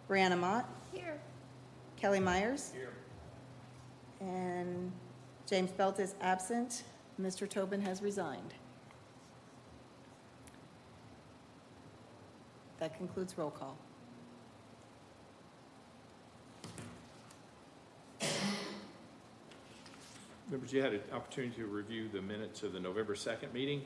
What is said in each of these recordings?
Brianna Mott, Here. Kelly Myers, Here. and James Belt is absent. Mr. Tobin has resigned. That concludes roll call. Members, you had an opportunity to review the minutes of the November 2nd meeting.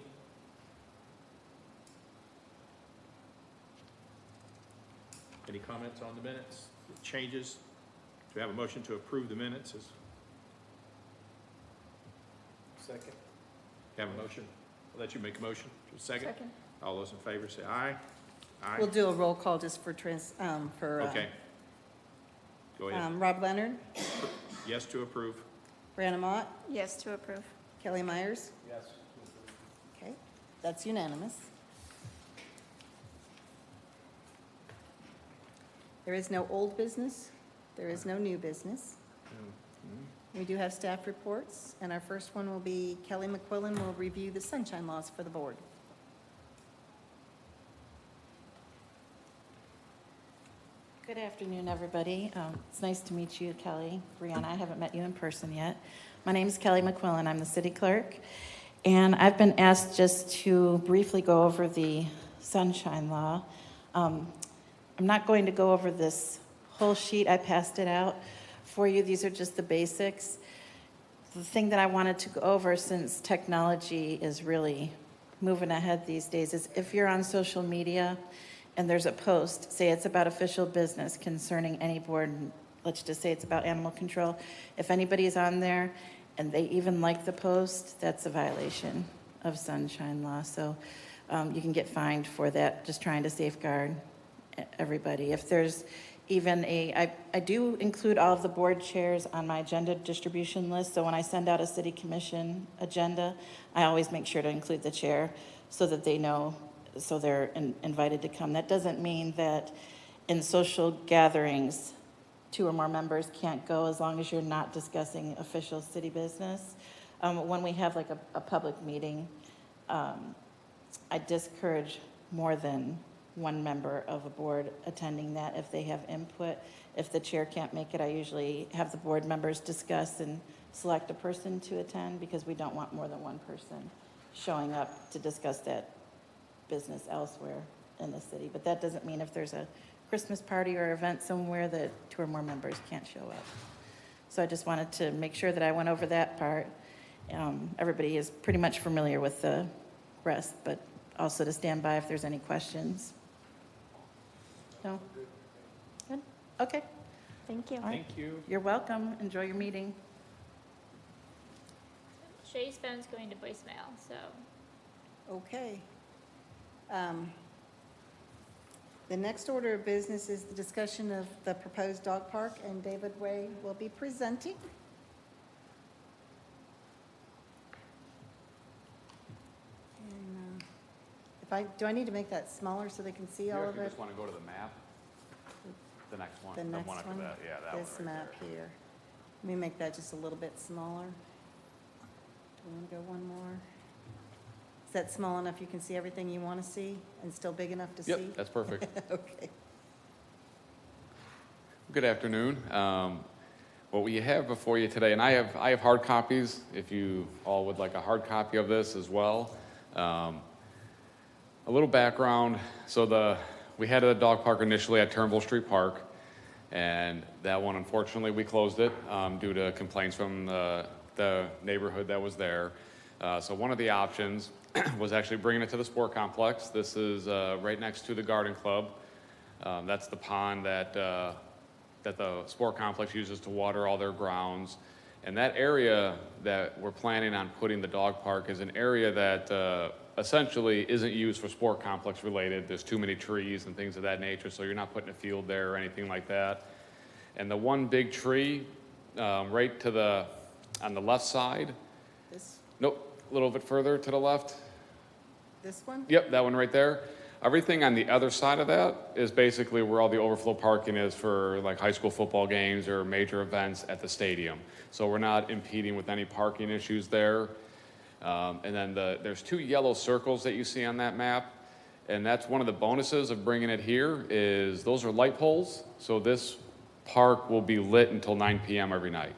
Any comments on the minutes, changes? Do we have a motion to approve the minutes? Second. Have a motion? I'll let you make a motion. Second? Second. All those in favor say aye. Aye. We'll do a roll call just for Okay. Go ahead. Rob Leonard, Yes to approve. Brianna Mott, Yes to approve. Kelly Myers. Yes. Okay, that's unanimous. There is no old business. There is no new business. We do have staff reports, and our first one will be Kelly McQuillan will review the sunshine laws for the board. Good afternoon, everybody. It's nice to meet you, Kelly. Brianna, I haven't met you in person yet. My name is Kelly McQuillan. I'm the city clerk. And I've been asked just to briefly go over the sunshine law. I'm not going to go over this whole sheet. I passed it out for you. These are just the basics. The thing that I wanted to go over, since technology is really moving ahead these days, is if you're on social media and there's a post, say it's about official business concerning any board, let's just say it's about animal control. If anybody's on there and they even like the post, that's a violation of sunshine law. So you can get fined for that, just trying to safeguard everybody. If there's even I do include all of the board chairs on my agenda distribution list. So when I send out a city commission agenda, I always make sure to include the chair so that they know, so they're invited to come. That doesn't mean that in social gatherings, 2 or more members can't go as long as you're not discussing official city business. When we have like a public meeting, I discourage more than 1 member of a board attending that if they have input. If the chair can't make it, I usually have the board members discuss and select a person to attend, because we don't want more than 1 person showing up to discuss that business elsewhere in the city. But that doesn't mean if there's a Christmas party or event somewhere that 2 or more members can't show up. So I just wanted to make sure that I went over that part. Everybody is pretty much familiar with the rest, but also to stand by if there's any questions. No? Good? Okay. Thank you. All right. Thank you. You're welcome. Enjoy your meeting. Shay's phone's going to voicemail, so. Okay. The next order of business is the discussion of the proposed dog park, and David Way will be presenting. And do I need to make that smaller so they can see all You of actually it? just want to go to the map? The next one? The next one after one? that, yeah, that one This right map there. here. Let me make that just a little bit smaller. Do you want to go one more? Is that small enough you can see everything you want to see and still big enough to see? Yep, that's perfect. Okay. Good afternoon. What we have before you today, and I have hard copies, if you all would like a hard copy of this as well. A little background. So we had a dog park initially at Turnbull Street Park, and that one, unfortunately, we closed it due to complaints from the neighborhood that was there. So one of the options was actually bringing it to the sport complex. This is right next to the garden club. That's the pond that the sport complex uses to water all their grounds. And that area that we're planning on putting the dog park is an area that essentially isn't used for sport complex related. There's too many trees and things of that nature, so you're not putting a field there or anything like that. And the one big tree right on the left side, This, nope, a little bit further to the left. this one? Yep, that one right there. Everything on the other side of that is basically where all the overflow parking is for like high school football games or major events at the stadium. So we're not impeding with any parking issues there. And then there's 2 yellow circles that you see on that map. And that's one of the bonuses of bringing it here is those are light poles. So this park will be lit until 9 p.m. every night.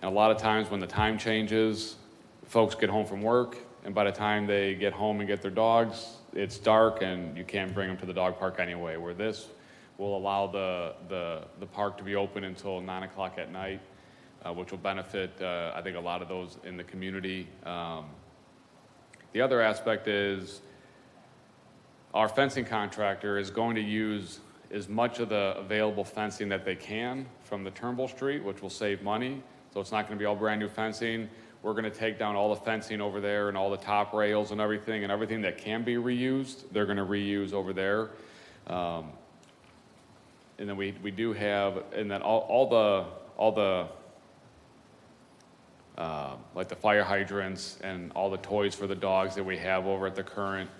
And a lot of times when the time changes, folks get home from work, and by the time they get home and get their dogs, it's dark and you can't bring them to the dog park anyway, where this will allow the park to be open until 9 o'clock at night, which will benefit, I think, a lot of those in the community. The other aspect is our fencing contractor is going to use as much of the available fencing that they can from the Turnbull Street, which will save money. So it's not going to be all brand new fencing. We're going to take down all the fencing over there and all the top rails and everything that can be reused, they're going to reuse over there. And then we do have, and then all the like the fire hydrants and all the toys for the dogs that we have over at the current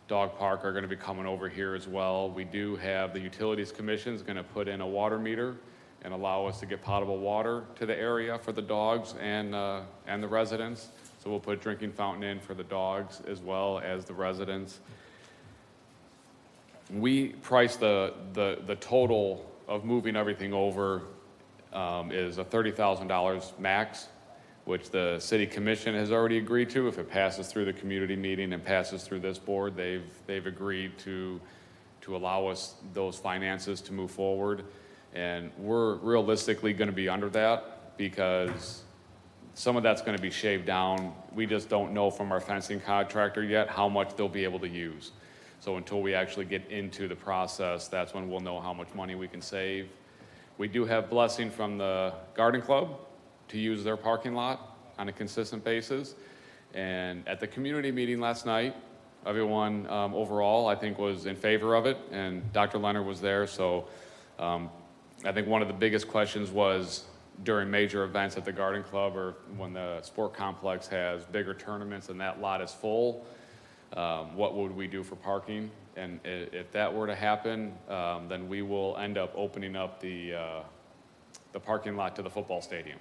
dog park are going to be coming over here as well. We do have the Utilities Commission is going to put in a water meter and allow us to get potable water to the area for the dogs and the residents. So we'll put a drinking fountain in for the dogs as well as the residents. We price the total of moving everything over is a $30,000 max, which the City Commission has already agreed to. If it passes through the community meeting and passes through this board, they've agreed to allow us those finances to move forward. And we're realistically going to be under that because some of that's going to be shaved down. We just don't know from our fencing contractor yet how much they'll be able to use. So until we actually get into the process, that's when we'll know how much money we can save. We do have blessing from the Garden Club to use their parking lot on a consistent basis. And at the community meeting last night, everyone overall, I think, was in favor of it, and Dr. Leonard was there. So I think one of the biggest questions was during major events at the Garden Club or when the sport complex has bigger tournaments and that lot is full, what would we do for parking? And if that were to happen, then we will end up opening up the parking lot to the football stadium.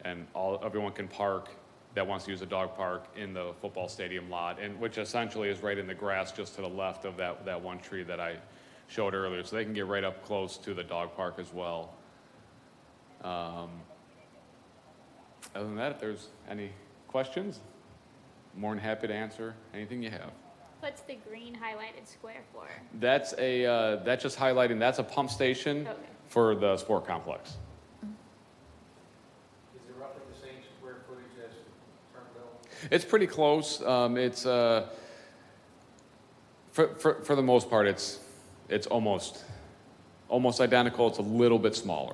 And everyone can park that wants to use a dog park in the football stadium lot, and which essentially is right in the grass just to the left of that one tree that I showed earlier. So they can get right up close to the dog park as well. Other than that, if there's any questions, I'm more than happy to answer anything you have. What's the green highlighted square for? That's that's just highlighting, that's a pump station Okay. for the sport complex. Is it roughly the same square footage as Turnbull? It's pretty close. It's for the most part, it's almost identical. It's a little bit smaller.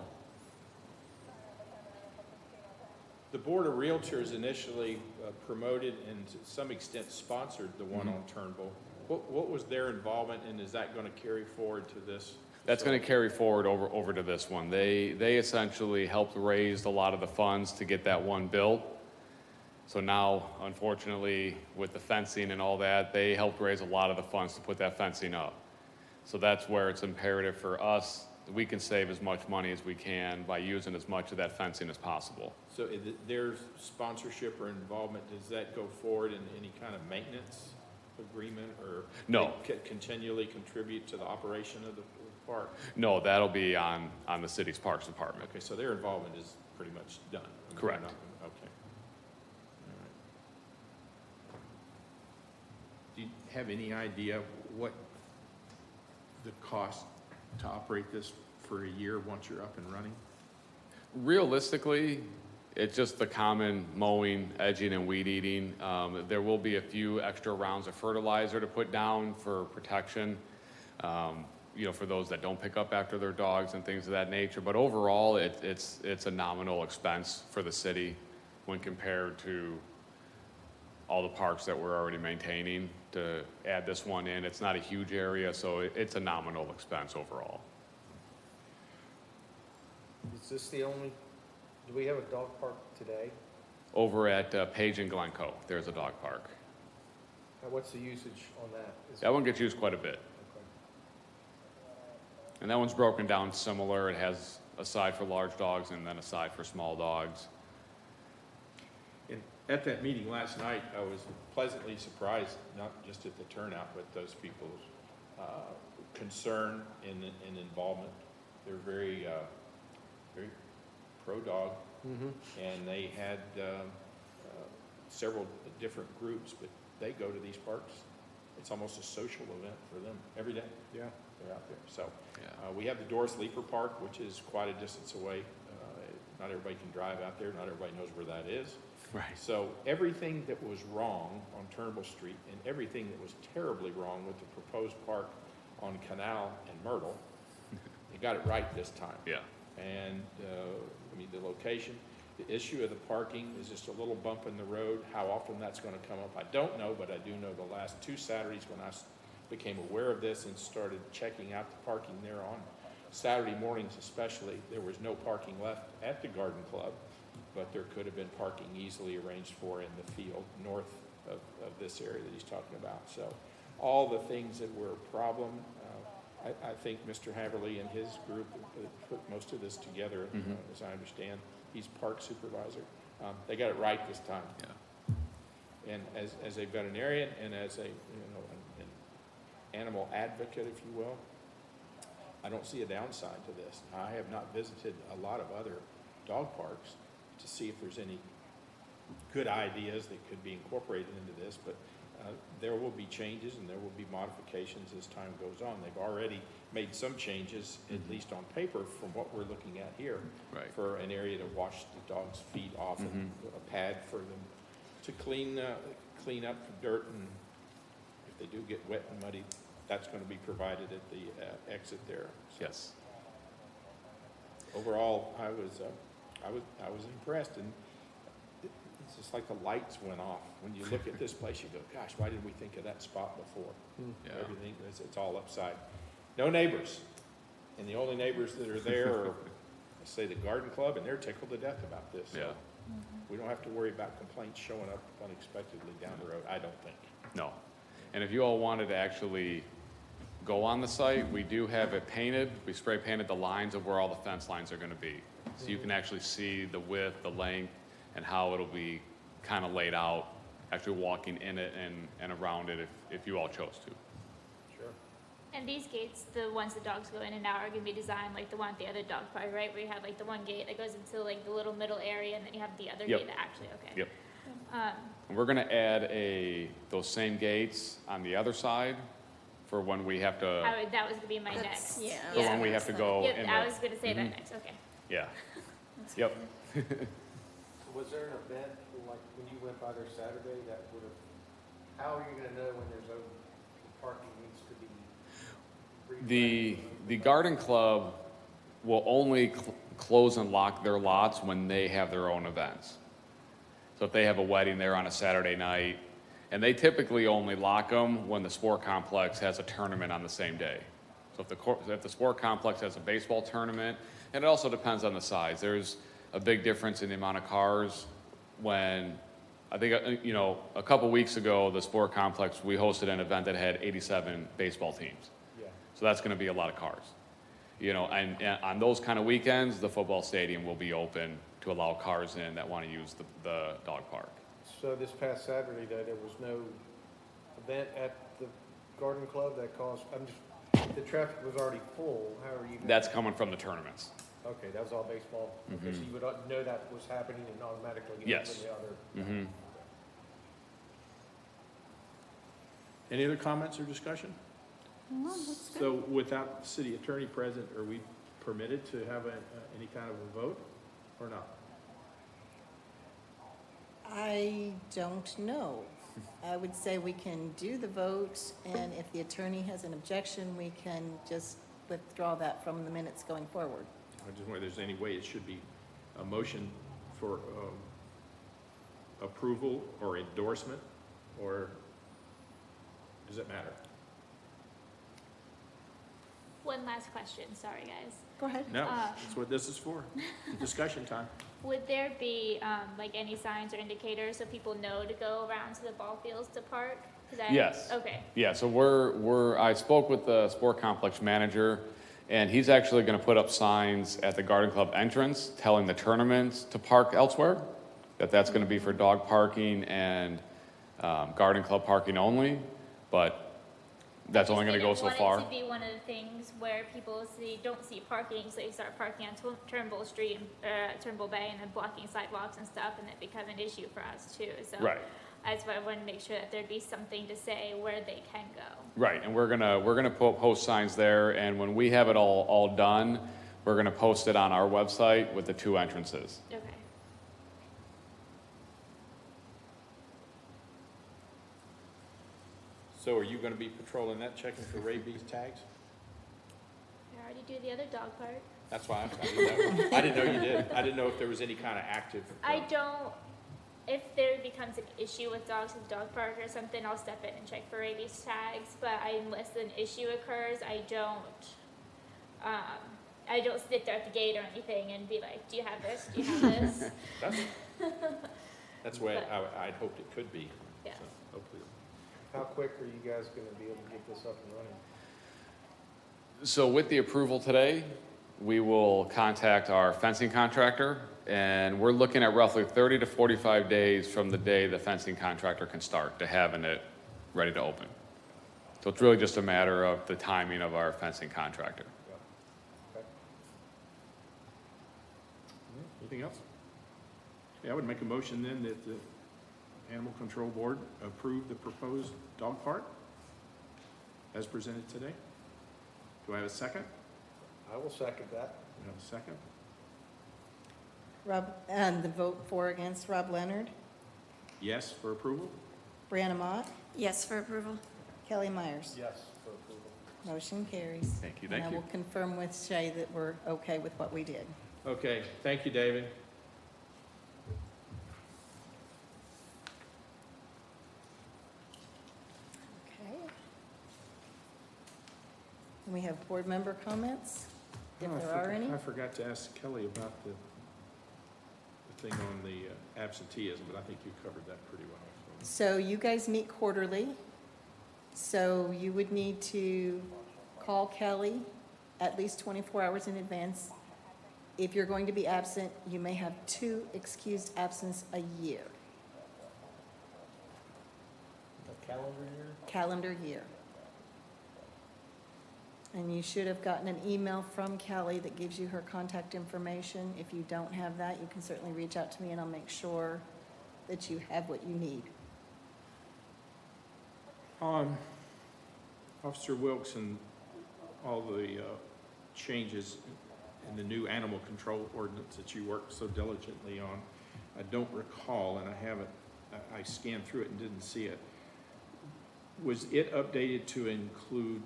The Board of Realtors initially promoted and to some extent sponsored the one on Turnbull. What was their involvement, and is that going to carry forward to this? That's going to carry forward over to this one. They essentially helped raise a lot of the funds to get that one built. So now, unfortunately, with the fencing and all that, they helped raise a lot of the funds to put that fencing up. So that's where it's imperative for us that we can save as much money as we can by using as much of that fencing as possible. So their sponsorship or involvement, does that go forward in any kind of maintenance agreement, or No. they continually contribute to the operation of the park? No, that'll be on the city's Parks Department. Okay, so their involvement is pretty much done. I mean, Correct. they're not- Okay. All right. Do you have any idea what the cost to operate this for a year once you're up and running? Realistically, it's just the common mowing, edging, and weed eating. There will be a few extra rounds of fertilizer to put down for protection, for those that don't pick up after their dogs and things of that nature. But overall, it's a nominal expense for the city when compared to all the parks that we're already maintaining. To add this one in, it's not a huge area, so it's a nominal expense overall. Is this the only, do we have a dog park today? Over at Page and Glencoe, there's a dog park. What's the usage on that? That one gets used quite a bit. Okay. And that one's broken down similar. It has a side for large dogs and then a side for small dogs. At that meeting last night, I was pleasantly surprised, not just at the turnout, but those people's concern and involvement. They're very pro-dog, and they had several different groups, but they go to these parks. It's almost a social event for them every day. Yeah. They're out there. So Yeah. we have the Doris Leeper Park, which is quite a distance away. Not everybody can drive out there. Not everybody knows where that is. Right. So everything that was wrong on Turnbull Street and everything that was terribly wrong with the proposed park on Canal and Myrtle, they got it right this time. Yeah. And, I mean, the location, the issue of the parking is just a little bump in the road. How often that's gonna come up, I don't know, but I do know the last 2 Saturdays when I became aware of this and started checking out the parking there on Saturday mornings especially, there was no parking left at the Garden Club, but there could have been parking easily arranged for in the field north of this area that he's talking about. So all the things that were a problem, I think Mr. Haverly and his group put most of this together, as I understand. He's park supervisor. They got it right this time. Yeah. And as a veterinarian and as a, an animal advocate, if you will, I don't see a downside to this. I have not visited a lot of other dog parks to see if there's any good ideas that could be incorporated into this, but there will be changes and there will be modifications as time goes on. They've already made some changes, at least on paper, from what we're looking at here, Right. for an area to wash the dog's feet off and a pad for them to clean up the dirt, and if they do get wet and muddy, that's going to be provided at the exit there. So Yes. overall, I was impressed, and it's just like the lights went off. When you look at this place, you go, gosh, why didn't we think of that spot before? Yeah. Everything, it's all upside. No neighbors, and the only neighbors that are there are, let's say, the Garden Club, and they're tickled to death about this. So Yeah. we don't have to worry about complaints showing up unexpectedly down the road, I don't think. No. And if you all wanted to actually go on the site, we do have it painted. We spray painted the lines of where all the fence lines are going to be. So you can actually see the width, the length, and how it'll be kind of laid out, actually walking in it and around it if you all chose to. Sure. And these gates, the ones the dogs go in and out, are gonna be designed like the one at the other dog park, right? Where you have like the one gate that goes into like the little middle area, and then you have the other Yep. gate that actually, okay. Yep. Um, And we're going to add those same gates on the other side for when we have to, that was gonna be my next. Yeah. for when we have to go in Yep, I the, was gonna say that next, okay. yeah. Yep. Was there an event, like, when you went by there Saturday, that would have, how are you gonna know when there's open, parking needs to be? The garden club will only close and lock their lots when they have their own events. So if they have a wedding there on a Saturday night, and they typically only lock them when the sport complex has a tournament on the same day. So if the sport complex has a baseball tournament, and it also depends on the size. There's a big difference in the amount of cars when, I think, a couple weeks ago, the sport complex, we hosted an event that had 87 baseball teams. Yeah. So that's going to be a lot of cars. And on those kind of weekends, the football stadium will be open to allow cars in that want to use the dog park. So this past Saturday, though, there was no event at the Garden Club that caused, the traffic was already full, how are you? That's coming from the tournaments. Okay, that was all baseball? Okay, so you would know that was happening and automatically open Yes. the other? Mm-hmm. Any other comments or discussion? So without the city attorney present, are we permitted to have any kind of a vote or not? I don't know. I would say we can do the vote, and if the attorney has an objection, we can just withdraw that from the minutes going forward. I just wonder if there's any way it should be a motion for approval or endorsement, or does it matter? One last question, sorry guys. Go ahead. No, that's what this is for, discussion time. Would there be, like any signs or indicators so people know to go around to the ball fields to park? 'Cause Yes. Okay, Yeah, so I spoke with the sport complex manager, and he's actually going to put up signs at the garden club entrance telling the tournaments to park elsewhere. that's going to be for dog parking and garden club parking only, but that's only going to go so far. I just didn't want it to be one of the things where people don't see parking, so they start parking on Turnbull Street, Turnbull Bay, and then blocking sidewalks and stuff, and it become an issue for us too, so. Right. That's why I wanted to make sure that there'd be something to say where they can go. Right, and we're gonna post signs there, and when we have it all done, we're gonna post it on our website with the 2 entrances. Okay. So are you gonna be patrolling that, checking for rabies tags? I already do the other dog park. That's why I did that one. I didn't know you did. I didn't know if there was any kind of active. I don't, if there becomes an issue with dogs at the dog park or something, I'll step in and check for rabies tags, but unless an issue occurs, I don't sit there at the gate or anything and be like, do you have this, do you have this? That's the way I'd hoped it could be. Yeah. So hopefully. How quick are you guys gonna be able to get this up and running? So with the approval today, we will contact our fencing contractor, and we're looking at roughly 30 to 45 days from the day the fencing contractor can start to having it ready to open. So it's really just a matter of the timing of our fencing contractor. Okay. Anything else? Yeah, I would make a motion then that the Animal Control Board approve the proposed dog park as presented today. Do I have a second? I will second that. We have a second. Rob, and the vote for against Rob Leonard, Yes for approval? Brianna Mott, Yes for approval. Kelly Myers. Yes for approval. Motion carries. Thank you, And thank I you. will confirm with Shay that we're okay with what we did. Okay, thank you, David. Okay. And we have board member comments, if Oh, I there are forgot- any. I forgot to ask Kelly about the thing on the absenteeism, but I think you covered that pretty well. So you guys meet quarterly, so you would need to call Kelly at least 24 hours in advance. If you're going to be absent, you may have 2 excused absence a year, A calendar year? calendar year. And you should have gotten an email from Kelly that gives you her contact information. If you don't have that, you can certainly reach out to me and I'll make sure that you have what you need. Officer Wilkes and all the changes in the new animal control ordinance that you worked so diligently on, I don't recall, and I scanned through it and didn't see it. Was it updated to include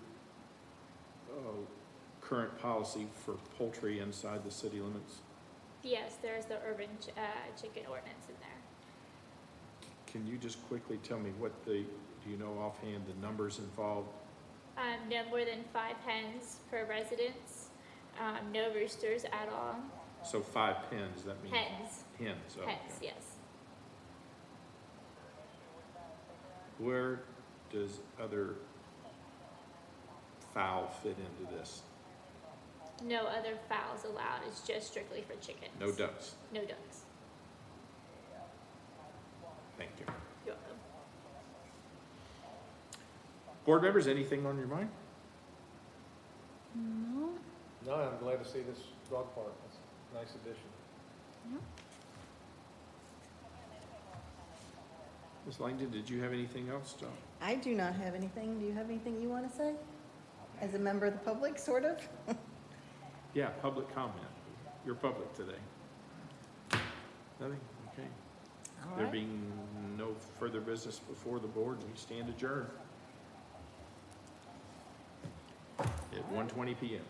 current policy for poultry inside the city limits? Yes, there's the urban chicken ordinance in there. Can you just quickly tell me do you know offhand the numbers involved? No more than 5 hens per residence, no roosters at all. So 5 pens, that means? Hens, Hens, okay. hens, yes. Where does other fowl fit into this? No other fowls allowed, it's just strictly for chickens. No ducks? No ducks. Thank you. You're welcome. Board members, anything on your mind? No, I'm glad to see this dog park. It's a nice addition. Ms. Langdon, did you have anything else, John? I do not have anything. Do you have anything you want to say? As a member of the public, sort of? Yeah, public comment. You're public today. Nothing? Okay. All There right. being no further business before the board, we stand adjourned at 1:20 PM.